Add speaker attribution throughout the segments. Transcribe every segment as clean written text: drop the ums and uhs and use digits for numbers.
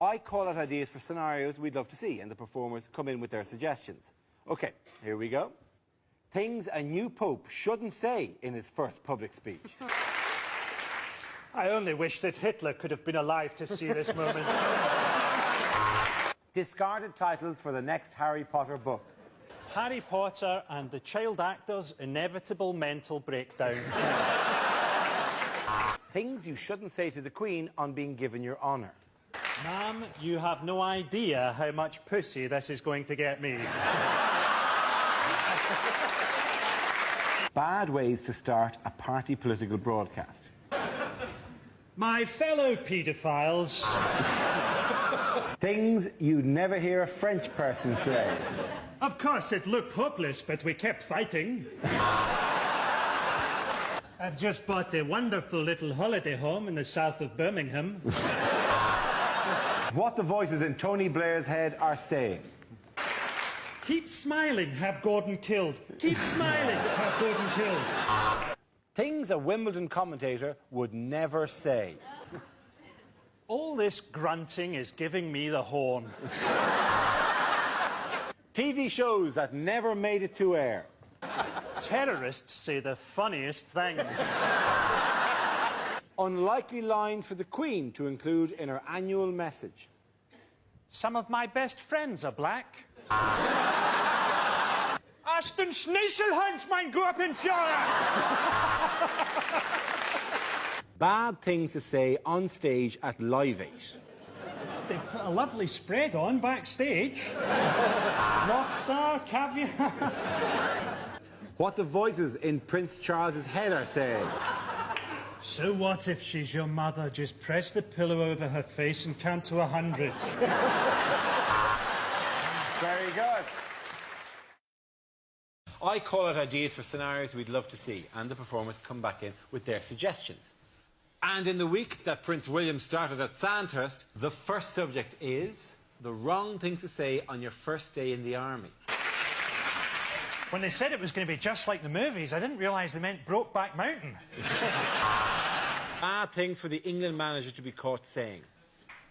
Speaker 1: I call out ideas for scenarios we'd love to see, and the performers come in with their suggestions. OK, here we go. Things a new pope shouldn't say in his first public speech.
Speaker 2: I only wish that Hitler could have been alive to see this moment.
Speaker 1: Discarded titles for the next Harry Potter book.
Speaker 2: Harry Potter and the child actor's inevitable mental breakdown.
Speaker 1: Things you shouldn't say to the Queen on being given your honour.
Speaker 2: Ma'am, you have no idea how much pussy this is going to get me.
Speaker 1: Bad ways to start a party political broadcast.
Speaker 2: My fellow paedophiles.
Speaker 1: Things you'd never hear a French person say.
Speaker 2: Of course, it looked hopeless, but we kept fighting. I've just bought a wonderful little holiday home in the south of Birmingham.
Speaker 1: What the voices in Tony Blair's head are saying.
Speaker 2: Keep smiling, have Gordon killed. Keep smiling, have Gordon killed.
Speaker 1: Things a Wimbledon commentator would never say.
Speaker 2: All this grunting is giving me the horn.
Speaker 1: TV shows that never made it to air.
Speaker 2: Terrorists say the funniest things.
Speaker 1: Unlikely lines for the Queen to include in her annual message.
Speaker 2: Some of my best friends are black. Ashton Schneeselhunts, mein Gurkenführer!
Speaker 1: Bad things to say on stage at Live 8.
Speaker 2: They've put a lovely spread on backstage. Lobster, caviar.
Speaker 1: What the voices in Prince Charles's head are saying.
Speaker 2: So what if she's your mother? Just press the pillow over her face and count to 100.
Speaker 1: Very good. I call out ideas for scenarios we'd love to see, and the performers come back in with their suggestions. And in the week that Prince William started at Sandhurst, the first subject is the wrong things to say on your first day in the army.
Speaker 2: When they said it was going to be just like the movies, I didn't realise they meant Brokeback Mountain.
Speaker 1: Bad things for the England manager to be caught saying.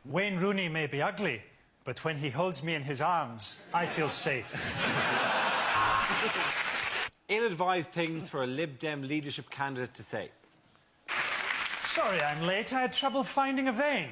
Speaker 2: Wayne Rooney may be ugly, but when he holds me in his arms, I feel safe.
Speaker 1: Ill-advised things for a Lib Dem leadership candidate to say.
Speaker 2: Sorry I'm late, I had trouble finding a vein.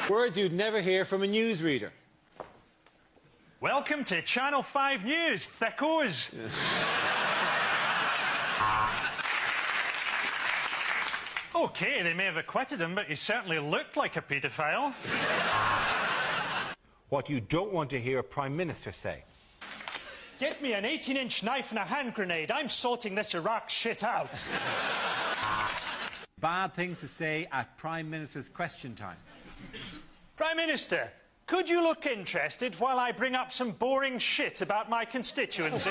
Speaker 1: Words you'd never hear from a newsreader.
Speaker 2: Welcome to Channel 5 News, thickos. OK, they may have acquitted him, but he certainly looked like a paedophile.
Speaker 1: What you don't want to hear a Prime Minister say.
Speaker 2: Get me an 18-inch knife and a hand grenade. I'm sorting this Iraq shit out.
Speaker 1: Bad things to say at Prime Minister's question time.
Speaker 2: Prime Minister, could you look interested while I bring up some boring shit about my constituency?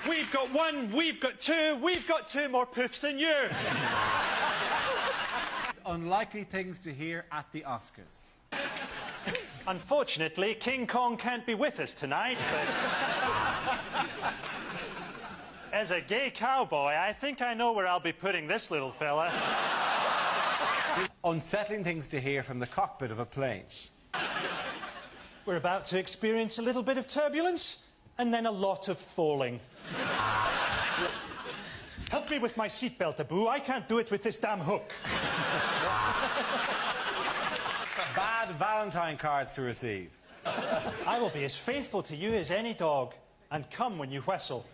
Speaker 2: We've got one, we've got two more poofs than you.
Speaker 1: Unlikely things to hear at the Oscars.
Speaker 2: Unfortunately, King Kong can't be with us tonight, but... As a gay cowboy, I think I know where I'll be putting this little fella.
Speaker 1: Unsettling things to hear from the cockpit of a plane.
Speaker 2: We're about to experience a little bit of turbulence, and then a lot of falling. Help me with my seatbelt, Abu. I can't do it with this damn hook.
Speaker 1: Bad Valentine cards to receive.
Speaker 2: I will be as faithful to you as any dog, and come when you whistle.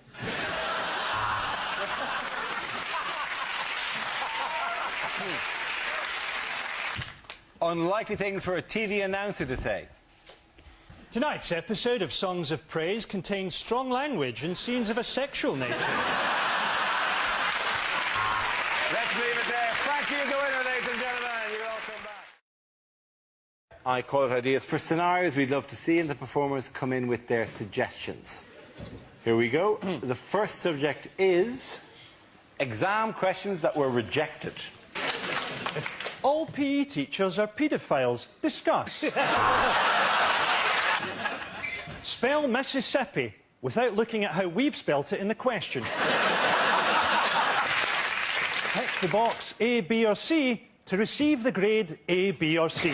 Speaker 1: Unlikely things for a TV announcer to say.
Speaker 2: Tonight's episode of Songs of Praise contains strong language and scenes of a sexual nature.
Speaker 1: Let's leave it there. Frankie is the winner, ladies and gentlemen. You can all come back. I call it ideas for scenarios we'd love to see, and the performers come in with their suggestions. Here we go. The first subject is exam questions that were rejected.
Speaker 2: All PE teachers are paedophiles. Discuss. Spell Mississippi without looking at how we've spelt it in the question. Tick the box A, B or C to receive the grade A, B or C.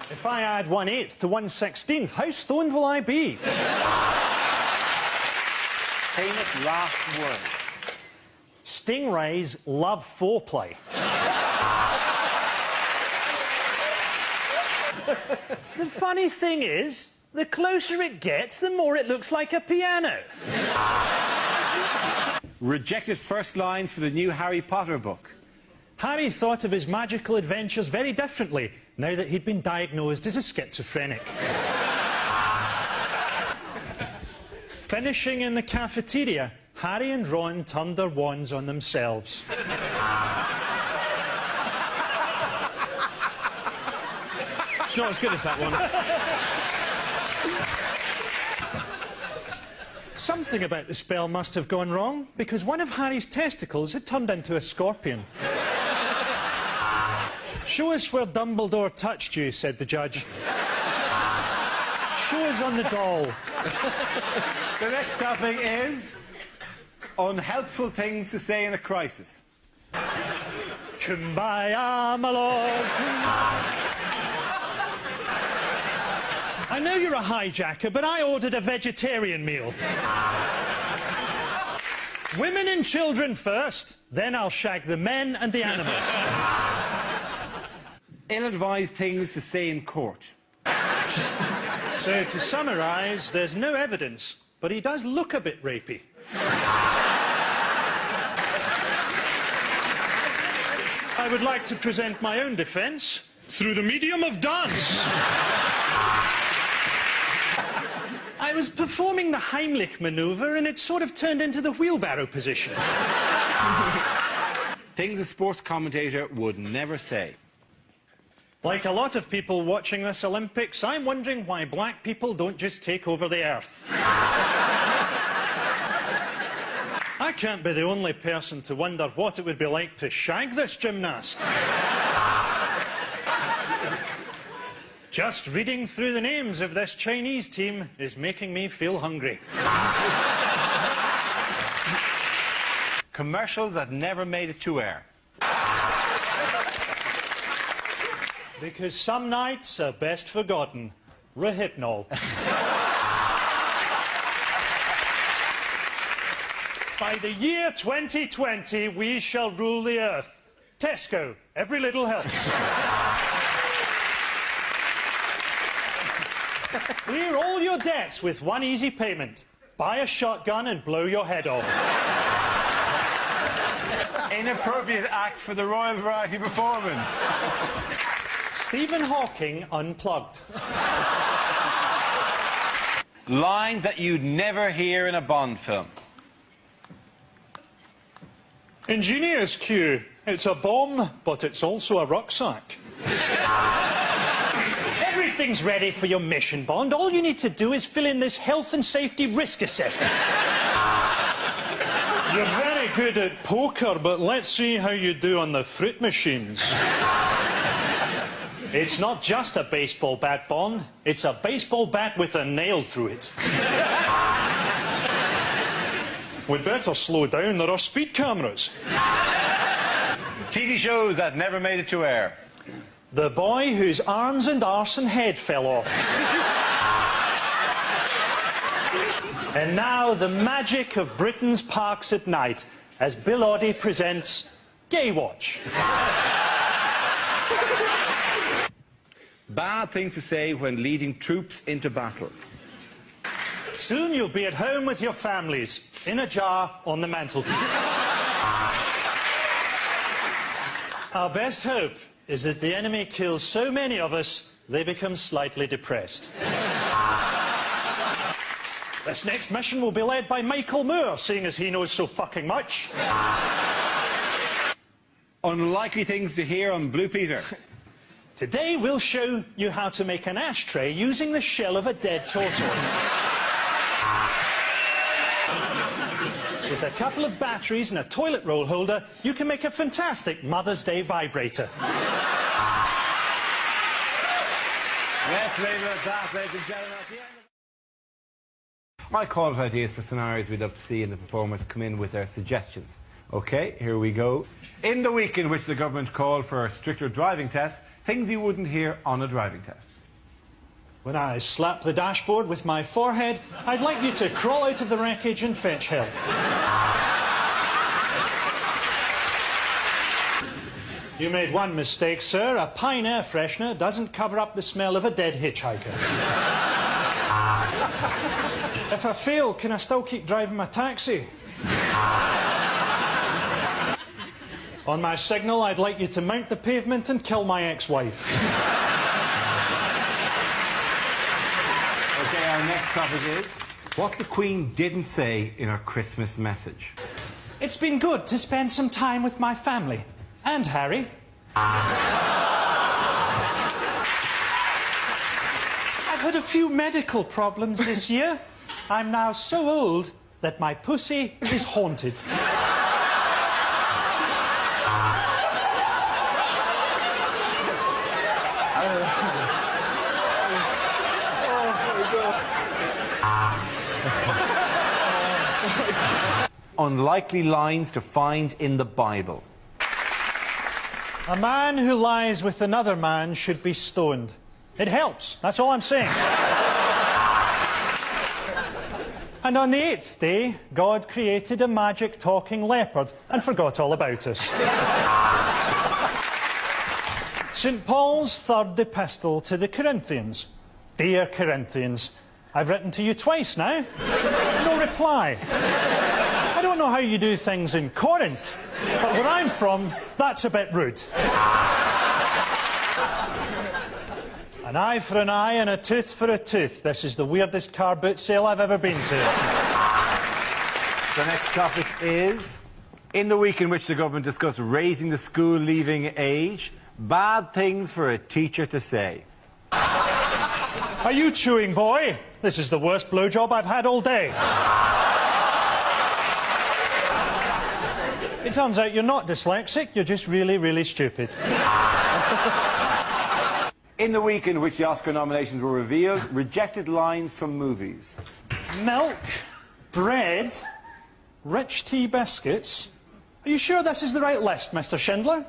Speaker 2: If I add 1/8 to 1/16, how stoned will I be?
Speaker 1: Famous last word.
Speaker 2: Stingrays love foreplay. The funny thing is, the closer it gets, the more it looks like a piano.
Speaker 1: Rejected first lines for the new Harry Potter book.
Speaker 2: Harry thought of his magical adventures very differently now that he'd been diagnosed as a schizophrenic. Finishing in the cafeteria, Harry and Ron turned their wands on themselves. It's not as good as that one. Something about the spell must have gone wrong, because one of Harry's testicles had turned into a scorpion. Show us where Dumbledore touched you, said the judge. Show us on the doll.
Speaker 1: The next topic is unhelpful things to say in a crisis.
Speaker 2: Kumbaya, my lord. I know you're a hijacker, but I ordered a vegetarian meal. Women and children first, then I'll shag the men and the animals.
Speaker 1: Ill-advised things to say in court.
Speaker 2: So, to summarise, there's no evidence, but he does look a bit rapey. I would like to present my own defence through the medium of dance. I was performing the Heimlich manoeuvre and it sort of turned into the wheelbarrow position.
Speaker 1: Things a sports commentator would never say.
Speaker 2: Like a lot of people watching this Olympics, I'm wondering why black people don't just take over the earth. I can't be the only person to wonder what it would be like to shag this gymnast. Just reading through the names of this Chinese team is making me feel hungry.
Speaker 1: Commercials that never made it to air.
Speaker 2: Because some nights are best forgotten. Rohypnol. By the year 2020, we shall rule the earth. Tesco, every little helps. Clear all your debts with one easy payment. Buy a shotgun and blow your head off.
Speaker 1: Inappropriate acts for the Royal Variety Performance.
Speaker 2: Stephen Hawking unplugged.
Speaker 1: Lines that you'd never hear in a Bond film.
Speaker 2: Engineer's cue. It's a bomb, but it's also a rucksack. Everything's ready for your mission, Bond. All you need to do is fill in this health and safety risk assessment. You're very good at poker, but let's see how you do on the fruit machines. It's not just a baseball bat, Bond. It's a baseball bat with a nail through it. We'd better slow down. There are speed cameras.
Speaker 1: TV shows that never made it to air.
Speaker 2: The boy whose arms and arse and head fell off. And now the magic of Britain's parks at night as Bill Oddie presents Gay Watch.
Speaker 1: Bad things to say when leading troops into battle.
Speaker 2: Soon you'll be at home with your families, in a jar on the mantelpiece. Our best hope is that the enemy kills so many of us, they become slightly depressed. This next mission will be led by Michael Moore, seeing as he knows so fucking much.
Speaker 1: Unlikely things to hear on Blue Peter.
Speaker 2: Today we'll show you how to make an ashtray using the shell of a dead tortoise. With a couple of batteries and a toilet roll holder, you can make a fantastic Mother's Day vibrator.
Speaker 1: Let's leave it at that, ladies and gentlemen. At the end I call it ideas for scenarios we'd love to see, and the performers come in with their suggestions. OK, here we go. In the week in which the government called for stricter driving tests, things you wouldn't hear on a driving test.
Speaker 2: When I slap the dashboard with my forehead, I'd like you to crawl out of the wreckage and fetch help. You made one mistake, sir. A pine air freshener doesn't cover up the smell of a dead hitchhiker. If I fail, can I still keep driving my taxi? On my signal, I'd like you to mount the pavement and kill my ex-wife.
Speaker 1: OK, our next topic is what the Queen didn't say in her Christmas message.
Speaker 2: It's been good to spend some time with my family. And Harry. I've had a few medical problems this year. I'm now so old that my pussy is haunted.
Speaker 1: Unlikely lines to find in the Bible.
Speaker 2: A man who lies with another man should be stoned. It helps, that's all I'm saying. And on the 8th day, God created a magic talking leopard and forgot all about us. St. Paul's third epistle to the Corinthians. Dear Corinthians, I've written to you twice now. No reply. I don't know how you do things in Corinth, but where I'm from, that's a bit rude. An eye for an eye and a tooth for a tooth. This is the weirdest car boot sale I've ever been to.
Speaker 1: The next topic is, in the week in which the government discussed raising the school leaving age, bad things for a teacher to say.
Speaker 2: Are you chewing, boy? This is the worst blowjob I've had all day. It turns out you're not dyslexic, you're just really, really stupid.
Speaker 1: In the week in which the Oscar nominations were revealed, rejected lines from movies.
Speaker 2: Milk, bread, rich tea biscuits. Are you sure this is the right list, Mr. Schindler?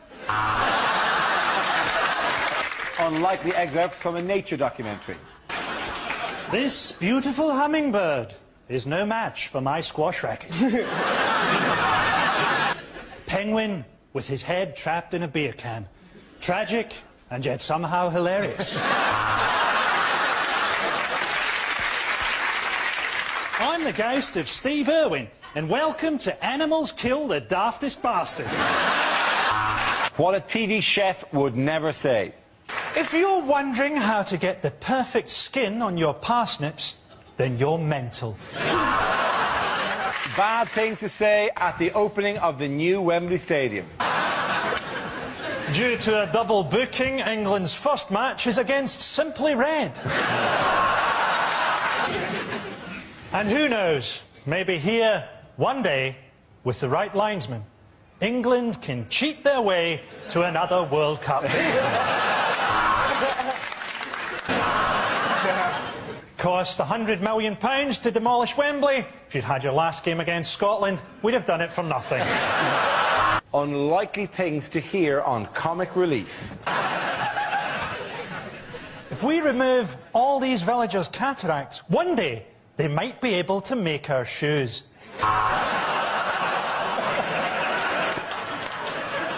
Speaker 1: Unlikely excerpts from a nature documentary.
Speaker 2: This beautiful hummingbird is no match for my squash racket. Penguin with his head trapped in a beer can. Tragic and yet somehow hilarious. I'm the ghost of Steve Irwin, and welcome to Animals Kill the Daftest Bastards.
Speaker 1: What a TV chef would never say.
Speaker 2: If you're wondering how to get the perfect skin on your parsnips, then you're mental.
Speaker 1: Bad things to say at the opening of the new Wembley Stadium.
Speaker 2: Due to a double booking, England's first match is against Simply Red. And who knows, maybe here, one day, with the right linesman, England can cheat their way to another World Cup. Cost £100 million to demolish Wembley. If you'd had your last game against Scotland, we'd have done it for nothing.
Speaker 1: Unlikely things to hear on Comic Relief.
Speaker 2: If we remove all these villagers' cataracts, one day they might be able to make our shoes.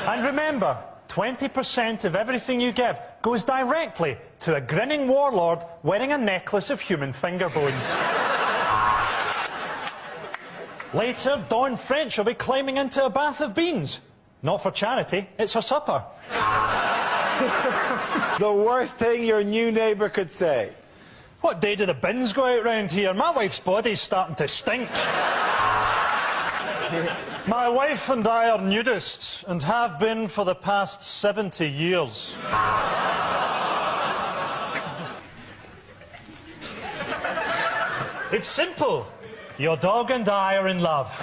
Speaker 2: And remember, 20% of everything you give goes directly to a grinning warlord wearing a necklace of human finger bones. Later, Dawn French will be climbing into a bath of beans. Not for charity, it's her supper.
Speaker 1: The worst thing your new neighbour could say.
Speaker 2: What day do the bins go out round here? My wife's body's starting to stink. My wife and I are nudists and have been for the past 70 years. It's simple. Your dog and I are in love.